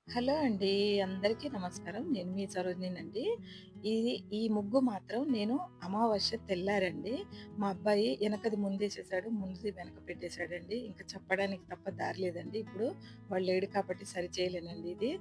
Hello అండి. అందరికీ నమస్కారం. నేను మీ సరోజినినండి. ఈ ముగ్గు మాత్రం నేను అమావాస్య తెల్లారండి. మా అబ్బాయి ఎనకది ముందేసేసాడు. ముందుది వెనక పెట్టేసాడండి. ఇంక చెప్పడానికి తప్ప దారి లేదండి. ఇప్పుడు వాడు లేడు కాబట్టి సరి చేయలేనండి ఇది.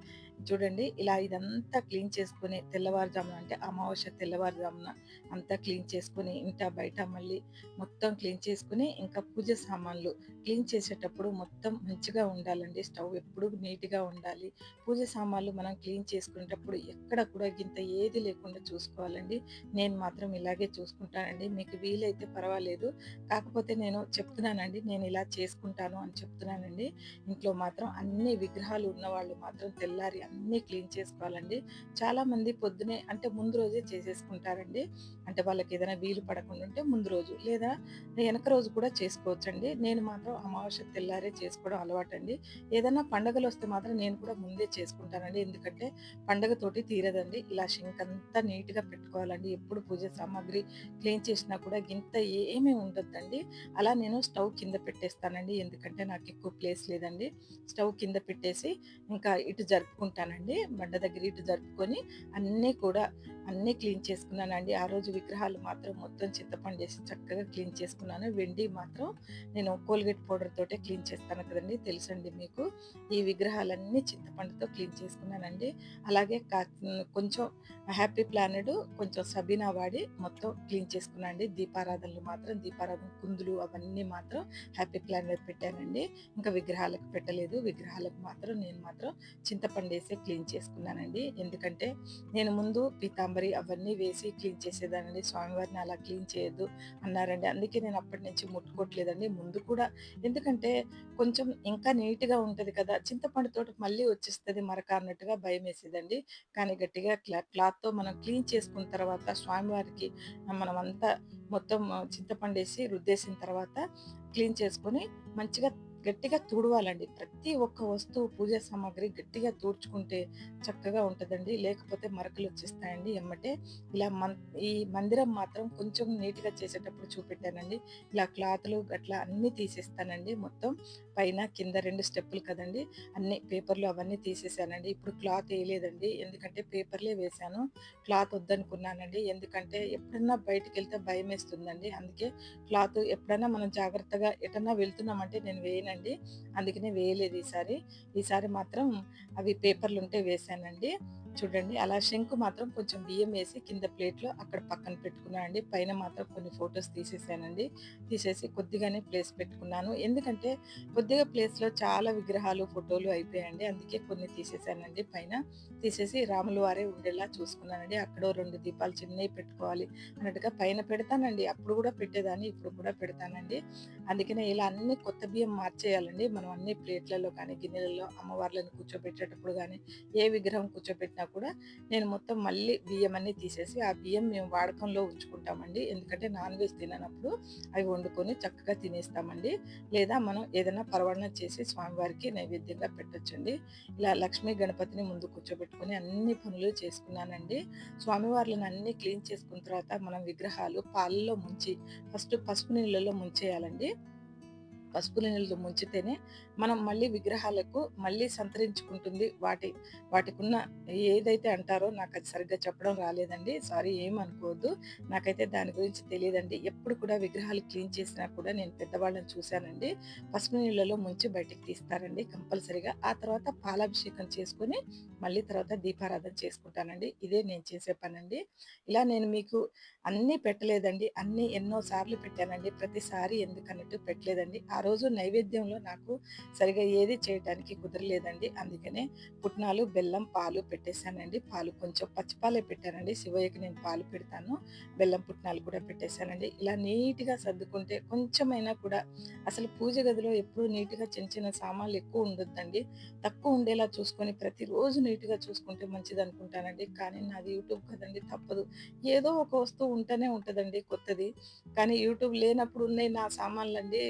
చూడండి ఇలా ఇదంతా క్లీన్ చేసుకొని తెల్లవారుజామున అంటే అమావాస్య తెల్లవారుజామున అంతా క్లీన్ చేసుకొని ఇంట బయట మళ్ళీ మొత్తం క్లీన్ చేసుకొని ఇంకా పూజ సామాన్లు క్లీన్ చేసేటప్పుడు మొత్తం మంచిగా ఉండాలండి. స్టవ్ ఎప్పుడు నీట్‌గా ఉండాలి. పూజ సామాన్లు మనం క్లీన్ చేసుకునేటప్పుడు ఎక్కడ కూడా గింత ఏది లేకుండా చూసుకోవాలండి. నేను మాత్రం ఇలాగే చూసుకుంటానండి. మీకు వీలైతే పర్వాలేదు. కాకపోతే నేను చెప్తున్నానండి. నేను ఇలా చేసుకుంటాను అని చెప్తున్నానండి. ఇంట్లో మాత్రం అన్ని విగ్రహాలు ఉన్నవాళ్ళు మాత్రం తెల్లారి అన్నీ క్లీన్ చేసుకోవాలండి. చాలామంది పొద్దున్నే అంటే ముందు రోజే చేసేసుకుంటారండి. అంటే వాళ్ళకేదైనా వీలు పడకుండా ఉంటే ముందు రోజు లేదా వెనక రోజు కూడా చేసుకోవచ్చండి. నేను మాత్రం అమావాస్య తెల్లారే చేసుకోవడం అలవాటండి. ఏదన్నా పండగలొస్తే మాత్రం నేను కూడా ముందే చేసుకుంటానండి. ఎందుకంటే పండగతోటి తీరదండి. ఇలా సింక్ అంతా నీట్‌గా పెట్టుకోవాలండి. ఎప్పుడు పూజ సామాగ్రి క్లీన్ చేసినా కూడా గింత ఏమీ ఉండొద్దండి. అలా నేను స్టవ్ కింద పెట్టేస్తానండి. ఎందుకంటే నాకెక్కువ ప్లేస్ లేదండి. స్టవ్ కింద పెట్టేసి ఇంకా ఇటు జరుపుకుంటానండి. బండ దగ్గర ఇటు జరుపుకొని అన్నీ కూడా అన్నీ క్లీన్ చేసుకున్నానండి. ఆ రోజు విగ్రహాలు మాత్రం మొత్తం చింతపండేసి చక్కగా క్లీన్ చేసుకున్నాను. వెండి మాత్రం నేను కోల్‌గేట్ పౌడర్ తోటే క్లీన్ చేస్తాను కదండీ! తెలుసండి మీకు. ఈ విగ్రహాలన్నీ చింతపండుతో క్లీన్ చేసుకున్నానండి. అలాగే కొంచెం హ్యాపీ ప్లానెడ్ కొంచెం సబీనా వాడి మొత్తం క్లీన్ చేసుకున్నా అండి. దీపారాధనలు మాత్రం దీపారాధన కుందులు అవన్నీ మాత్రం హ్యాపీ ప్లానెడ్ పెట్టానండి. ఇంకా విగ్రహాలకు పెట్టలేదు. విగ్రహాలకు మాత్రం నేను మాత్రం చింతపండేసే క్లీన్ చేసుకున్నానండి. ఎందుకంటే నేను ముందు పీతాంబరి అవన్నీ వేసి క్లీన్ చేసేదానండి. స్వామివారిని అలా క్లీన్ చేయొద్దు అన్నారండి. అందుకే నేను అప్పటినుంచి ముట్టుకోవట్లేదండి. ముందు కూడా ఎందుకంటే కొంచెం ఇంకా నీట్‌గా ఉంటది కదా! చింతపండుతోటి మళ్ళీ వచ్చేస్తది మరక అన్నట్టుగా భయమేసేదండి. కానీ గట్టిగా క్లాత్‌తో మనం క్లీన్ చేసుకున్న తర్వాత స్వామివారికి మనమంతా మొత్తం చింతపండేసి రుద్దేసిన తర్వాత క్లీన్ చేసుకొని మంచిగా గట్టిగా తుడవాలండి. ప్రతి ఒక్క వస్తువు పూజా సామాగ్రి గట్టిగా తుడుచుకుంటే చక్కగా ఉంటదండి. లేకపోతే మరకలొచ్చేస్తాయండి ఎమ్మటే. ఇలా ఈ మందిరం మాత్రం కొంచెం నీట్‌గా చేసేటప్పుడు చూపెట్టానండి. ఇలా క్లాతులు గట్లా అన్నీ తీసేస్తానండి మొత్తం. పైన, కింద 2 స్టెప్పులు కదండీ! అన్నీ పేపర్‌లు అవన్నీ తీసేసానండి. ఇప్పుడు క్లాత్ ఎయలేదండి. ఎందుకంటే పేపర్‌లే వేశాను. క్లాత్ వద్దనుకున్నానండి. ఎందుకంటే ఎప్పుడన్నా బయటికెళ్తే భయమేస్తుందండి. అందుకే క్లాత్ ఎప్పుడైనా మనం జాగ్రత్తగా ఎటన్నా వెళ్తున్నామంటే నేను వేయనండి. అందుకనే వేయలేదు ఈసారి. ఈసారి మాత్రం అవి పేపర్‌లుంటే వేశానండి. చూడండి అలా శంకు మాత్రం కొంచెం బియ్యం వేసి కింద ప్లేట్‌లో అక్కడ పక్కన పెట్టుకున్నానండి. పైన మాత్రం కొన్ని ఫోటోస్ తీసేసానండి. తీసేసి కొద్దిగానే ప్లేస్ పెట్టుకున్నాను. ఎందుకంటే కొద్దిగా ప్లేస్‌లో చాలా విగ్రహాలు, ఫోటోలు అయిపోయాయండి. అందుకే కొన్ని తీసేసానండి పైన. తీసేసి రాముల వారే ఉండేలా చూసుకున్నానండి. అక్కడో 2 దీపాలు చిన్నయి పెట్టుకోవాలి అన్నట్టుగా పైన పెడతానండి. అప్పుడు గూడా పెట్టేదాన్ని. ఇప్పుడు కూడా పెడతానండి. అందుకనే ఇలా అన్నీ కొత్త బియ్యం మార్చేయాలండి. మనం అన్ని ప్లేట్‌లలో కానీ, గిన్నెలలో అమ్మవార్లను కూర్చోబెట్టేటప్పుడు గానీ, ఏ విగ్రహం కూర్చోబెట్టినా కూడా నేను మొత్తం మళ్ళీ బియ్యమన్నీ తీసేసి, ఆ బియ్యం మేము వాడకంలో ఉంచుకుంటామండి. ఎందుకంటే నాన్ వెజ్ తిననప్పుడు అవి వండుకొని చక్కగా తినేస్తామండి. లేదా మనం ఏదైనా పరమాన్నం చేసి స్వామివారికి నైవేద్యంగా పెట్టొచ్చండి. ఇలా లక్ష్మీ గణపతిని ముందు కూర్చోబెట్టుకొని అన్ని పనులు చేసుకున్నానండి. స్వామివార్లను అన్నీ క్లీన్ చేసుకున్న తర్వాత మనం విగ్రహాలు పాలలో ముంచి ఫస్ట్ పసుపు నీళ్ళలో ముంచేయాలండి. పసుపు నీళ్ళలో ముంచితేనే మనం మళ్ళీ విగ్రహాలకు మళ్ళీ సంతరించుకుంటుంది. వాటికున్న ఏదైతే అంటారో నాకది సరిగ్గా చెప్పడం రాలేదండి. సారీ ఏమనుకోవద్దు. నాకైతే దాని గురించి తెలీదండి. ఎప్పుడు కూడా విగ్రహాలు క్లీన్ చేసినా కూడా నేను పెద్దవాళ్ళని చూశానండి. పసుపు నీళ్ళలో ముంచి బయటికి తీస్తారండి కంపల్సరీగా. ఆ తర్వాత పాలాభిషేకం చేసుకొని మళ్ళీ తర్వాత దీపారాధన చేసుకుంటానండి. ఇదే నేను చేసే పనండి. ఇలా నేను మీకు అన్నీ పెట్టలేదండి. అన్నీ ఎన్నో సార్లు పెట్టానండి. ప్రతిసారి ఎందుకన్నట్టు పెట్టలేదండి. ఆ రోజు నైవేద్యంలో నాకు సరిగ్గా ఏది చేయటానికి కుదరలేదండి. అందుకనే పుట్నాలు, బెల్లం, పాలు పెట్టేసానండి. పాలు కొంచెం పచ్చి పాలే పెట్టానండి. శివయ్యకి నేను పాలు పెడతాను. బెల్లం పుట్నాలు కూడా పెట్టేసానండి. ఇలా నీట్‌గా సర్దుకుంటే కొంచెమైనా కూడా అసలు పూజ గదిలో ఎప్పుడూ నీట్‌గా చిన్న చిన్న సామాన్లు ఎక్కువ ఉండొద్దండి. తక్కువ ఉండేలా చూసుకొని ప్రతిరోజు నీట్‌గా చూసుకుంటే మంచిదనుకుంటానండి. కానీ నాది యూట్యూబ్ కదండీ తప్పదు. ఏదో ఒక వస్తువు ఉంటనే ఉంటదండి కొత్తది. కానీ యూట్యూబ్ లేనప్పుడు ఉన్నాయి నా సామాన్లండి.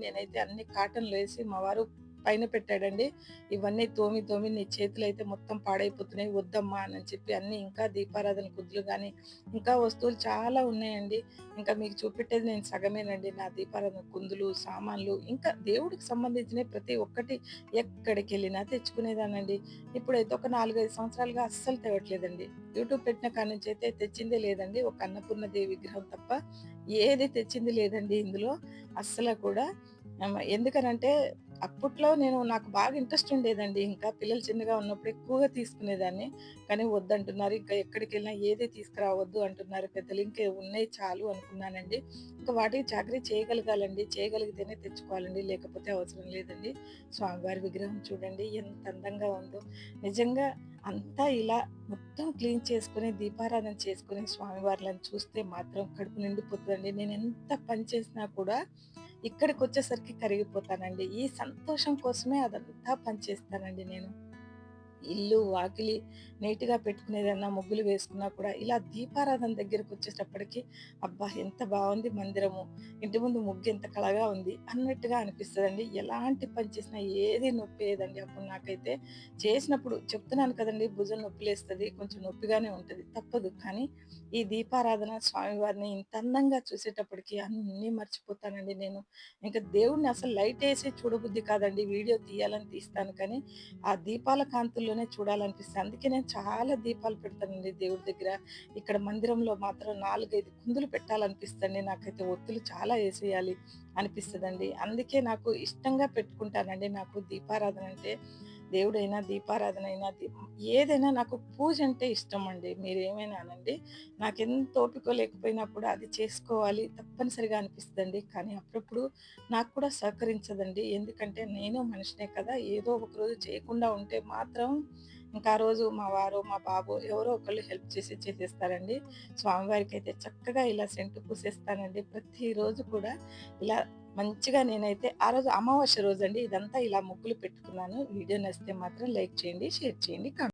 నేనైతే అన్ని కాటన్‌లో ఏసి మా వారు పైన పెట్టాడండి. ఇవన్నీ తోమి, తోమి నీ చేతులైతే మొత్తం పాడైపోతున్నాయి వద్దమ్మా అని చెప్పి అన్నీ ఇంకా దీపారాధన కుందులు గానీ, ఇంకా వస్తువులు చాలా ఉన్నాయండి. ఇంకా మీకు చూపెట్టేది నేను సగమేనండి. నా దీపారాధన కుందులు, సామాన్లు ఇంకా దేవుడికి సంబంధించినయి ప్రతి ఒక్కటి ఎక్కడికెళ్ళినా తెచ్చుకునేదాన్నండి. ఇప్పుడైతే ఒక 4, 5 సంవత్సరాలుగా అస్సలు తేవట్లేదండి. యూట్యూబ్ పెట్టిన కాడ్నుంచయితే తెచ్చిందే లేదండి. ఒక అన్నపూర్ణదేవి విగ్రహం తప్ప ఏది తెచ్చింది లేదండి ఇందులో. అస్సల కూడా ఎందుకనంటే అప్పట్లో నాకు బాగా ఇంట్రెస్ట్ ఉండేదండి. ఇంకా పిల్లలు చిన్నగా ఉన్నప్పుడు ఎక్కువగా తీసుకునేదాన్ని. కానీ వద్దంటున్నారు. ఇంకా ఎక్కడికెళ్ళినా ఏది తీసుకురావద్దు అంటున్నారు పెద్దలు. ఇంక ఉన్నాయి చాలు అనుకున్నానండి. ఇంకా వాటికి చాకరీ చేయగలగాలండి. చేయగలిగితేనే తెచ్చుకోవాలండి. లేకపోతే అవసరం లేదండి. స్వామివారి విగ్రహం చూడండి ఎంత అందంగా ఉందో. నిజంగా అంతా ఇలా మొత్తం క్లీన్ చేసుకొని, దీపారాధన చేసుకొని స్వామివార్లను చూస్తే మాత్రం కడుపు నిండిపోతదండి. నేనెంత పని చేసినా కూడా ఇక్కడికొచ్చేసరికి కరిగిపోతానండి. ఈ సంతోషం కోసమే అదంతా పని చేస్తానండి నేను. ఇల్లు, వాకిలి నీట్‌గా పెట్టుకునేదన్నా, ముగ్గులు వేసుకున్నా కూడా ఇలా దీపారాధన దగ్గరకొచ్చేటప్పటికి అబ్బా! ఎంత బావుంది మందిరము. ఇంటి ముందు ముగ్గు ఎంత కళగా ఉంది అన్నట్టుగా అనిపిస్తదండి. ఎలాంటి పని చేసినా ఏది నొప్పేయదండి అప్పుడు నాకైతే. చేసినప్పుడు చెప్తున్నాను కదండీ! భుజం నొప్పిలేస్తది. కొంచెం నొప్పిగానే ఉంటది. తప్పదు. కానీ ఈ దీపారాధన స్వామివారిని ఇంత అందంగా చూసేటప్పటికి అన్నీ మర్చిపోతానండి నేను. ఇంక దేవుడిని అసలు లైటేసి చూడబుద్ధి కాదండి. వీడియో తీయాలని తీస్తాను కానీ ఆ దీపాల కాంతుల్లోనే చూడాలనిపిస్తది. అందుకే నేను చాలా దీపాలు పెడతానండి దేవుడి దగ్గర. ఇక్కడ మందిరంలో మాత్రం 4, 5 కుందులు పెట్టాలనిపిస్తదండి. నాకైతే ఒత్తులు చాలా ఏసేయాలి అనిపిస్తదండి. అందుకే నాకు ఇష్టంగా పెట్టుకుంటానండి. నాకు దీపారాధన అంటే దేవుడైనా, దీపారాధనైనా ఏదైనా నాకు పూజంటే ఇష్టమండి. మీరేమైనా అనండి. నాకెంత ఓపికో లేకపోయినా కూడా అది చేసుకోవాలి తప్పనిసరిగా అనిపిస్తదండి. కానీ అప్పుడప్పుడు నాకు కూడా సహకరించదండి. ఎందుకంటే నేను మనిషినే కదా! ఏదో ఒకరోజు చేయకుండా ఉంటే మాత్రం ఇంకా ఆ రోజు మా వారో, మా బాబో ఎవరో ఒకళ్ళు హెల్ప్ చేసి చేసేస్తారండి. స్వామివారికైతే చక్కగా ఇలా సెంటు పూసేస్తానండి. ప్రతిరోజు కూడా ఇలా మంచిగా నేనైతే ఆ రోజు అమావాస్య రోజండి ఇదంతా ఇలా ముగ్గులు పెట్టుకున్నాను. వీడియో నచ్చితే మాత్రం లైక్ చేయండి, షేర్ చేయండి, కామెంట్